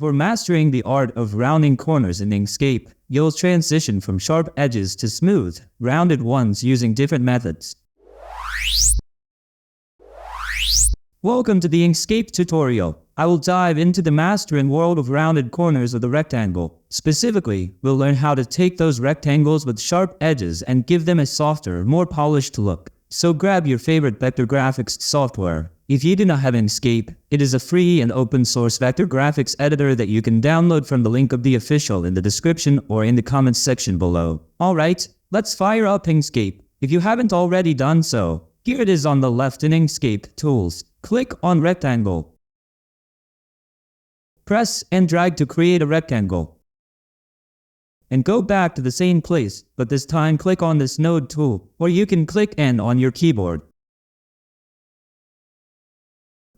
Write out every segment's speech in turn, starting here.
For mastering the art of rounding corners in Inkscape, you'll transition from sharp edges to smooth, rounded ones using different methods. Welcome to the Inkscape tutorial. I will dive into the mastering world of rounded corners of the rectangle. Specifically, we'll learn how to take those rectangles with sharp edges and give them a softer, more polished look. So grab your favorite vector graphics software. If you do not have Inkscape, it is a free and open source vector graphics editor that you can download from the link of the official in the description or in the comments section below. Alright, let's fire up Inkscape. If you haven't already done so, here it is on the left in Inkscape Tools. Click on Rectangle. Press and drag to create a rectangle. And go back to the same place, but this time click on this node tool, or you can click N on your keyboard.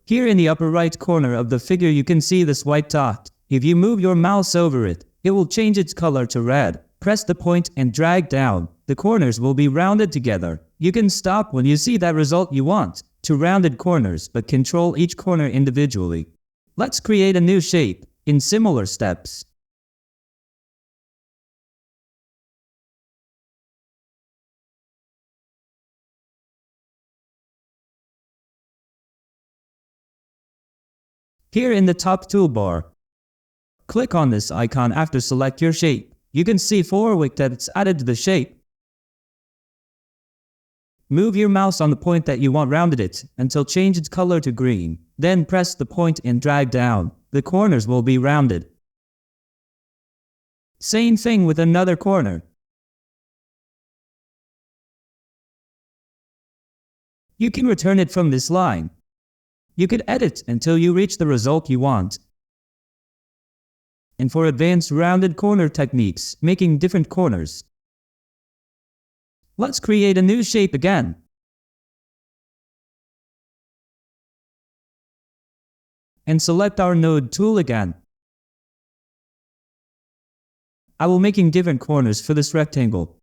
Here in the upper right corner of the figure you can see this white dot. If you move your mouse over it, it will change its color to red. Press the point and drag down. The corners will be rounded together. You can stop when you see that result you want. To rounded corners, but control each corner individually. Let's create a new shape in similar steps. Here in the top toolbar, click on this icon after select your shape. You can see 4 widgets added to the shape. Move your mouse on the point that you want rounded it until change its color to green. Then press the point and drag down. The corners will be rounded. Same thing with another corner. You can return it from this line. You could edit until you reach the result you want. And for advanced rounded corner techniques, making different corners, let's create a new shape again. And select our node tool again. I will making different corners for this rectangle.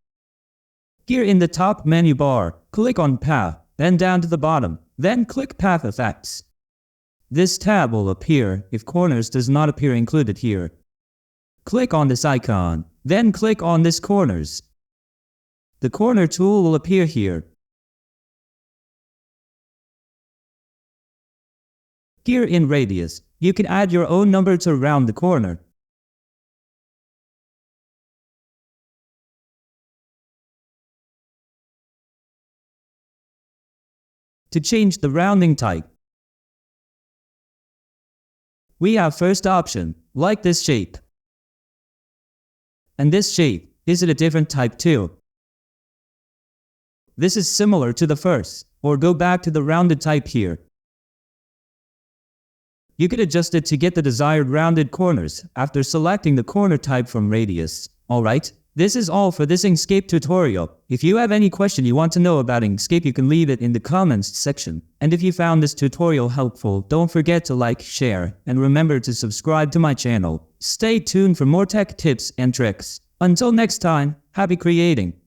Here in the top menu bar, click on Path, then down to the bottom, then click Path Effects. This tab will appear if corners does not appear included here. Click on this icon, then click on this corners. The corner tool will appear here. Here in radius, you can add your own number to round the corner. To change the rounding type, we have first option, like this shape. And this shape, is it a different type too? This is similar to the first, or go back to the rounded type here. You could adjust it to get the desired rounded corners after selecting the corner type from radius. Alright, this is all for this Inkscape tutorial. If you have any question you want to know about Inkscape, you can leave it in the comments section. And if you found this tutorial helpful, don't forget to like, share, and remember to subscribe to my channel. Stay tuned for more tech tips and tricks. Until next time, happy creating!